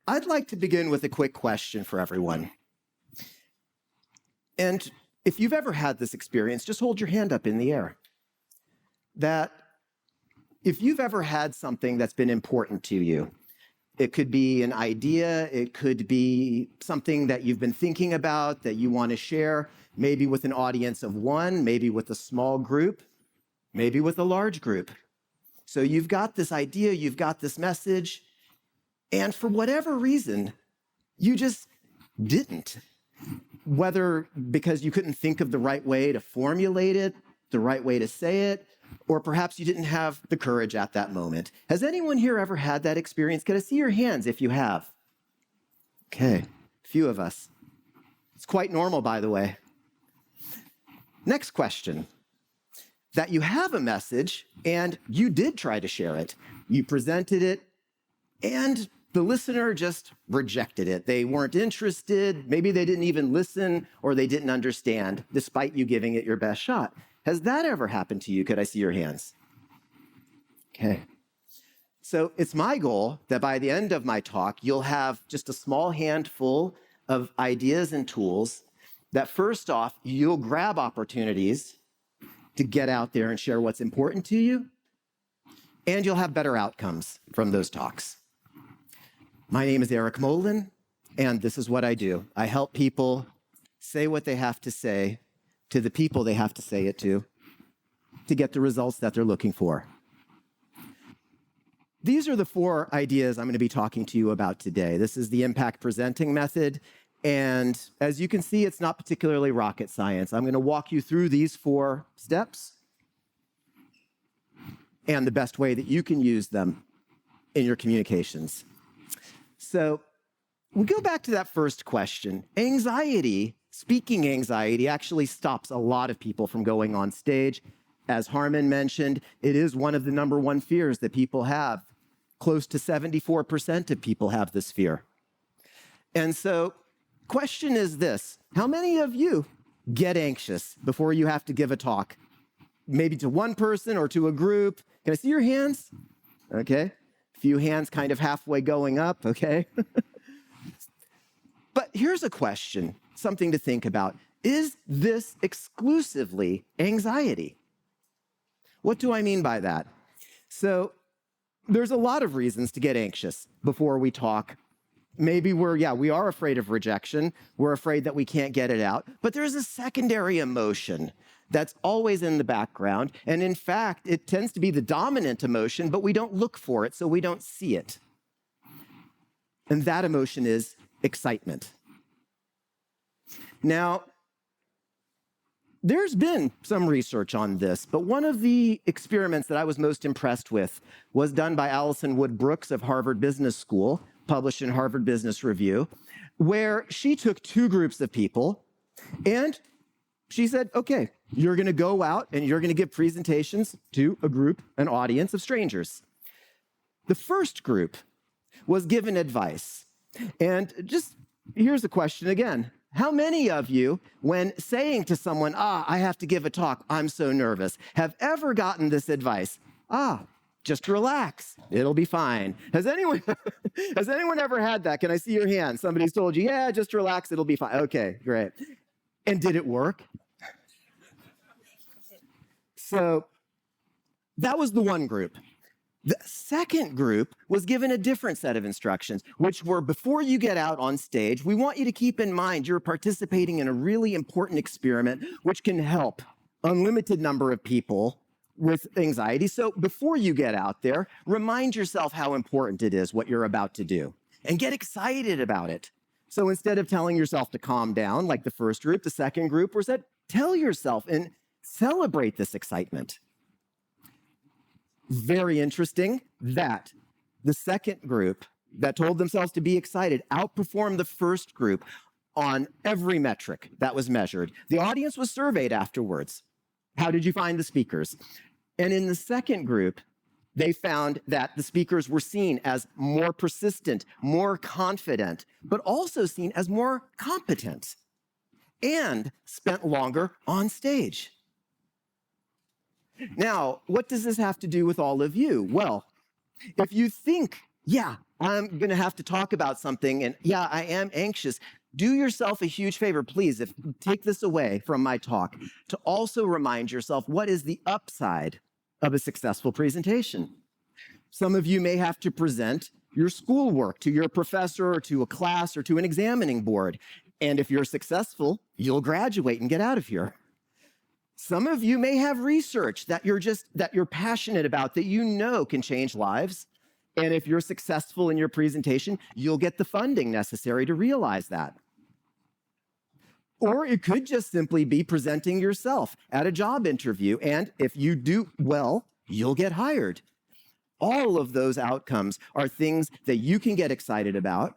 I'd like to begin with a quick question for everyone. And if you've ever had this experience, just hold your hand up in the air. That if you've ever had something that's been important to you, it could be an idea, it could be something that you've been thinking about that you want to share, maybe with an audience of one, maybe with a small group, maybe with a large group. So you've got this idea, you've got this message, and for whatever reason, you just didn't. Whether because you couldn't think of the right way to formulate it, the right way to say it, or perhaps you didn't have the courage at that moment. Has anyone here ever had that experience? Can I see your hands if you have? Okay, a few of us. It's quite normal, by the way. Next question. That you have a message and you did try to share it. You presented it and the listener just rejected it. They weren't interested. Maybe they didn't even listen or they didn't understand despite you giving it your best shot. Has that ever happened to you? Could I see your hands? Okay. So it's my goal that by the end of my talk, you'll have just a small handful of ideas and tools that first off, you'll grab opportunities to get out there and share what's important to you, and you'll have better outcomes from those talks. My name is Eric Molin, and this is what I do. I help people say what they have to say to the people they have to say it to get the results that they're looking for. These are the 4 ideas I'm going to be talking to you about today. This is the impact presenting method, and as you can see, it's not particularly rocket science. I'm going to walk you through these 4 steps and the best way that you can use them in your communications. So we go back to that first question. Speaking anxiety actually stops a lot of people from going on stage. As Harmon mentioned, it is one of the number 1 fears that people have. Close to 74% of people have this fear. And so, question is this: how many of you get anxious before you have to give a talk? Maybe to one person or to a group. Can I see your hands? Okay. A few hands kind of halfway going up, okay? But here's a question, something to think about. Is this exclusively anxiety? What do I mean by that? So there's a lot of reasons to get anxious before we talk. Maybe we are afraid of rejection. We're afraid that we can't get it out. But there's a secondary emotion that's always in the background. And in fact, it tends to be the dominant emotion, but we don't look for it, so we don't see it. And that emotion is excitement. Now, there's been some research on this, but one of the experiments that I was most impressed with was done by Alison Wood Brooks of Harvard Business School, published in Harvard Business Review, where she took 2 groups of people and she said, okay, you're going to go out and you're going to give presentations to a group, an audience of strangers. The first group was given advice. And just here's the question again. How many of you, when saying to someone, I have to give a talk, I'm so nervous, have ever gotten this advice? Just relax, it'll be fine. Has anyone ever had that? Can I see your hand? Somebody's told you, yeah, just relax, it'll be fine. Okay, great. And did it work? So that was the one group. The second group was given a different set of instructions, which were before you get out on stage, we want you to keep in mind you're participating in a really important experiment which can help unlimited number of people with anxiety. So before you get out there, remind yourself how important it is what you're about to do and get excited about it. So instead of telling yourself to calm down like the first group, the second group was that tell yourself and celebrate this excitement. Very interesting that the second group that told themselves to be excited outperformed the first group on every metric that was measured. The audience was surveyed afterwards. How did you find the speakers? And in the second group, they found that the speakers were seen as more persistent, more confident, but also seen as more competent and spent longer on stage. Now, what does this have to do with all of you? Well, if you think, yeah, I'm going to have to talk about something, and yeah, I am anxious. Do yourself a huge favor, please, take this away from my talk, to also remind yourself what is the upside of a successful presentation. Some of you may have to present your schoolwork to your professor or to a class or to an examining board. And if you're successful, you'll graduate and get out of here. Some of you may have research that you're passionate about, that you know can change lives. And if you're successful in your presentation, you'll get the funding necessary to realize that. Or it could just simply be presenting yourself at a job interview. And if you do well, you'll get hired. All of those outcomes are things that you can get excited about.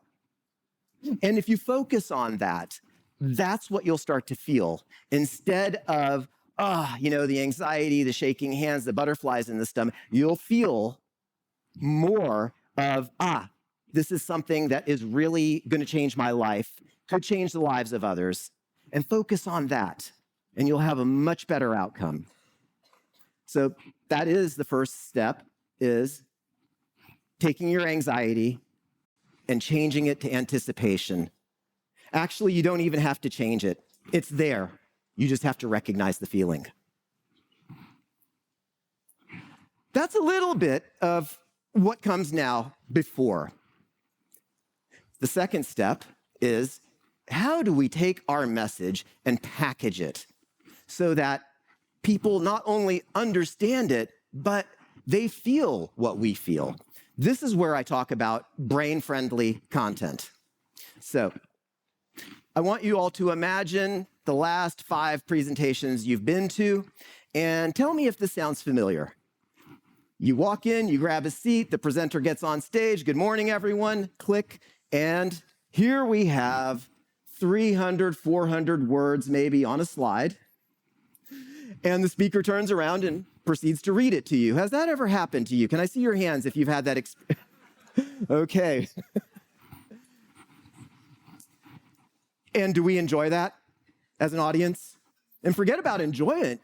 And if you focus on that, that's what you'll start to feel instead of, the anxiety, the shaking hands, the butterflies in the stomach. You'll feel more of, this is something that is really going to change my life, could change the lives of others, and focus on that, and you'll have a much better outcome. So that is the first step, is taking your anxiety and changing it to anticipation. Actually, you don't even have to change it. It's there. You just have to recognize the feeling. That's a little bit of what comes now before. The second step is, how do we take our message and package it so that people not only understand it, but they feel what we feel? This is where I talk about brain-friendly content. So I want you all to imagine the last 5 presentations you've been to, and tell me if this sounds familiar. You walk in, you grab a seat, the presenter gets on stage, good morning, everyone, click, and here we have 300, 400 words maybe on a slide, and the speaker turns around and proceeds to read it to you. Has that ever happened to you? Can I see your hands if you've had that experience? Okay. And do we enjoy that as an audience? And forget about enjoyment.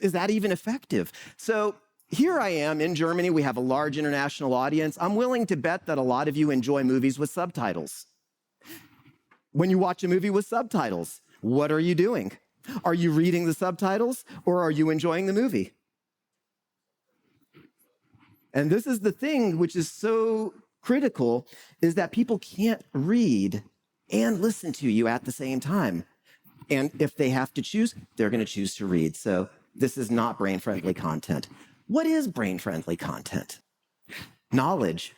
Is that even effective? So here I am in Germany. We have a large international audience. I'm willing to bet that a lot of you enjoy movies with subtitles. When you watch a movie with subtitles, what are you doing? Are you reading the subtitles, or are you enjoying the movie? And this is the thing which is so critical, is that people can't read and listen to you at the same time. And if they have to choose, they're going to choose to read. So this is not brain-friendly content. What is brain-friendly content? Knowledge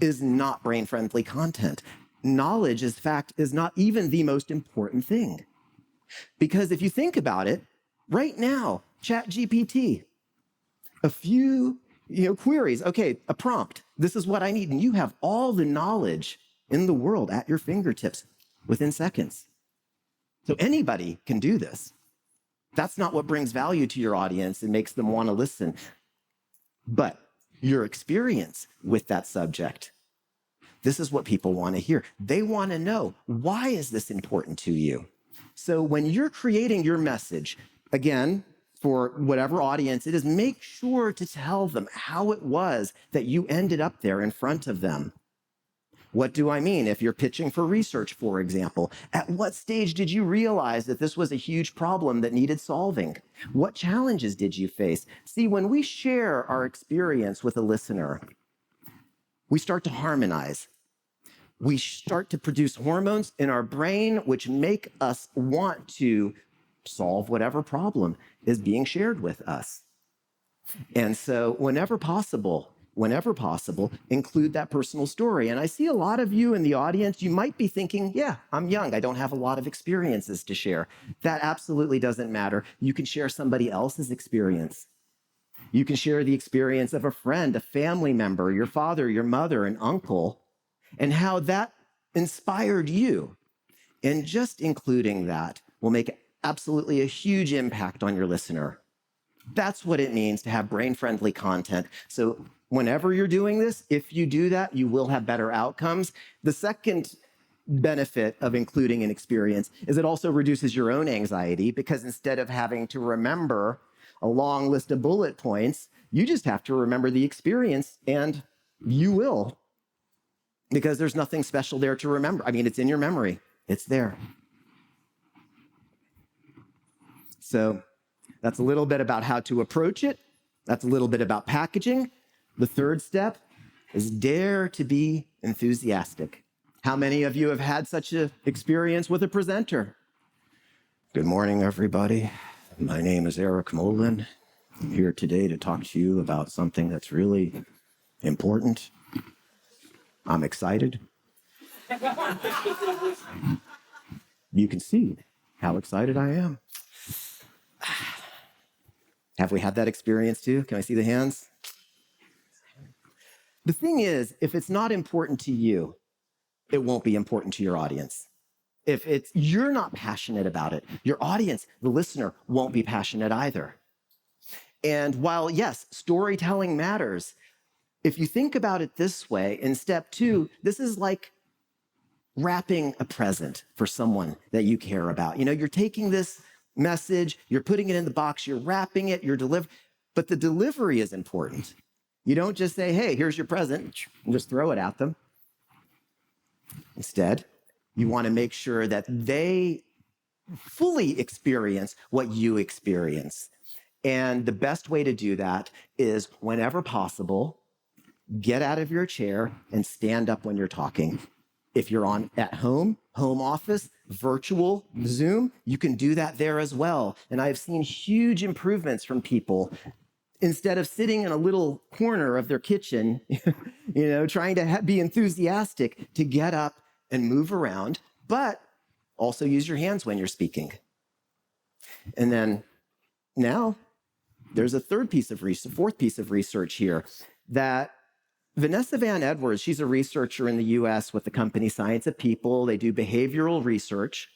is not brain-friendly content. Knowledge, in fact, is not even the most important thing. Because if you think about it, right now, ChatGPT, a few queries, okay, a prompt, this is what I need, and you have all the knowledge in the world at your fingertips within seconds. So anybody can do this. That's not what brings value to your audience and makes them want to listen. But your experience with that subject, this is what people want to hear. They want to know, why is this important to you? So when you're creating your message, again, for whatever audience it is, make sure to tell them how it was that you ended up there in front of them. What do I mean? If you're pitching for research, for example, at what stage did you realize that this was a huge problem that needed solving? What challenges did you face? See, when we share our experience with a listener, we start to harmonize. We start to produce hormones in our brain which make us want to solve whatever problem is being shared with us. And so whenever possible, include that personal story. And I see a lot of you in the audience, you might be thinking, yeah, I'm young, I don't have a lot of experiences to share. That absolutely doesn't matter. You can share somebody else's experience. You can share the experience of a friend, a family member, your father, your mother, an uncle, and how that inspired you. And just including that will make absolutely a huge impact on your listener. That's what it means to have brain-friendly content. So whenever you're doing this, if you do that, you will have better outcomes. The second benefit of including an experience is it also reduces your own anxiety, because instead of having to remember a long list of bullet points, you just have to remember the experience, and you will. because there's nothing special there to remember. I mean, it's in your memory. It's there. So that's a little bit about how to approach it. That's a little bit about packaging. The third step is dare to be enthusiastic. How many of you have had such an experience with a presenter? Good morning, everybody. My name is Eric Molin. I'm here today to talk to you about something that's really important. I'm excited. You can see how excited I am. Have we had that experience too? Can I see the hands? The thing is, if it's not important to you, it won't be important to your audience. If you're not passionate about it, your audience, the listener, won't be passionate either. And while, yes, storytelling matters, if you think about it this way, in step 2, this is like wrapping a present for someone that you care about. You know, you're taking this message, you're putting it in the box, you're wrapping it, you're delivering, but the delivery is important. You don't just say, hey, here's your present, and just throw it at them. Instead, you want to make sure that they fully experience what you experience. And the best way to do that is, whenever possible, get out of your chair and stand up when you're talking. If you're at home office, virtual, Zoom, you can do that there as well. And I've seen huge improvements from people. Instead of sitting in a little corner of their kitchen, trying to be enthusiastic, to get up and move around, but also use your hands when you're speaking. And then now there's a fourth piece of research here that Vanessa Van Edwards, she's a researcher in the US with the company Science of People. They do behavioral research.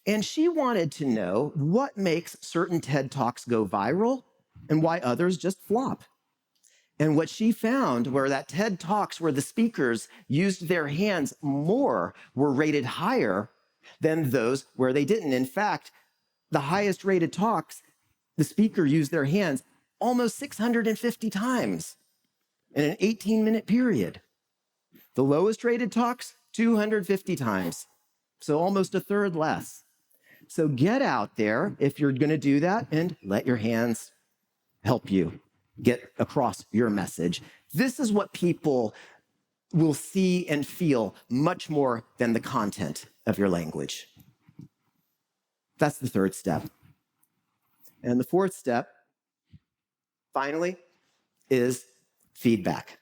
And she wanted to know what makes certain TED Talks go viral and why others just flop. And what she found were that TED Talks where the speakers used their hands more were rated higher than those where they didn't. In fact, the highest rated talks, the speaker used their hands almost 650 times in an 18-minute period. The lowest rated talks, 250 times. So almost a third less. So get out there if you're going to do that and let your hands help you get across your message. This is what people will see and feel much more than the content of your language. That's the third step. And the fourth step, finally, is feedback.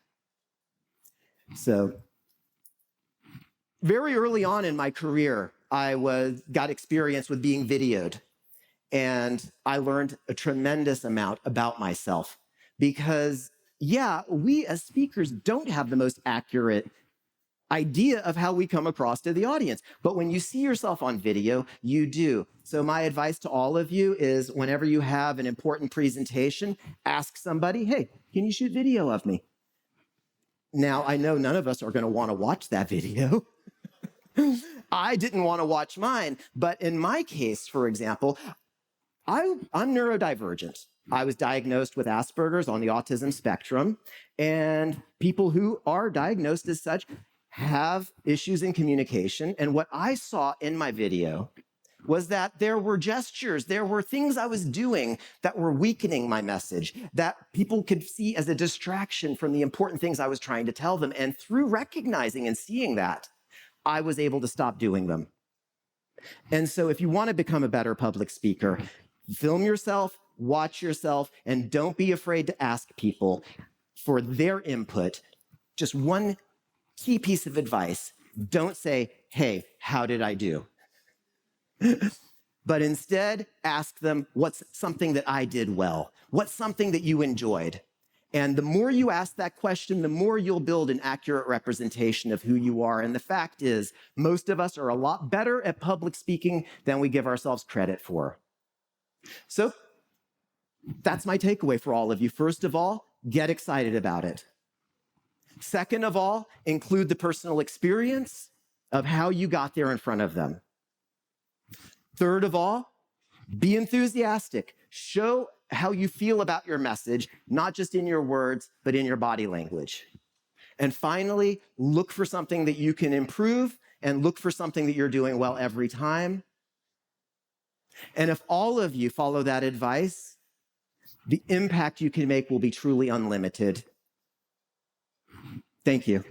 So very early on in my career, I got experience with being videoed. And I learned a tremendous amount about myself because, yeah, we as speakers don't have the most accurate idea of how we come across to the audience. But when you see yourself on video, you do. So my advice to all of you is, whenever you have an important presentation, ask somebody, hey, can you shoot video of me? Now, I know none of us are going to want to watch that video. I didn't want to watch mine. But in my case, for example, I'm neurodivergent. I was diagnosed with Asperger's on the autism spectrum, and people who are diagnosed as such have issues in communication. And what I saw in my video was that there were gestures, there were things I was doing that were weakening my message, that people could see as a distraction from the important things I was trying to tell them. And through recognizing and seeing that, I was able to stop doing them. And so if you want to become a better public speaker, film yourself, watch yourself, and don't be afraid to ask people for their input. Just one key piece of advice: don't say, hey, how did I do? But instead, ask them, what's something that I did well? What's something that you enjoyed? And the more you ask that question, the more you'll build an accurate representation of who you are. And the fact is, most of us are a lot better at public speaking than we give ourselves credit for. So that's my takeaway for all of you. First of all, get excited about it. Second of all, include the personal experience of how you got there in front of them. Third of all, be enthusiastic. Show how you feel about your message, not just in your words, but in your body language. And finally, look for something that you can improve and look for something that you're doing well every time. And if all of you follow that advice, the impact you can make will be truly unlimited. Thank you.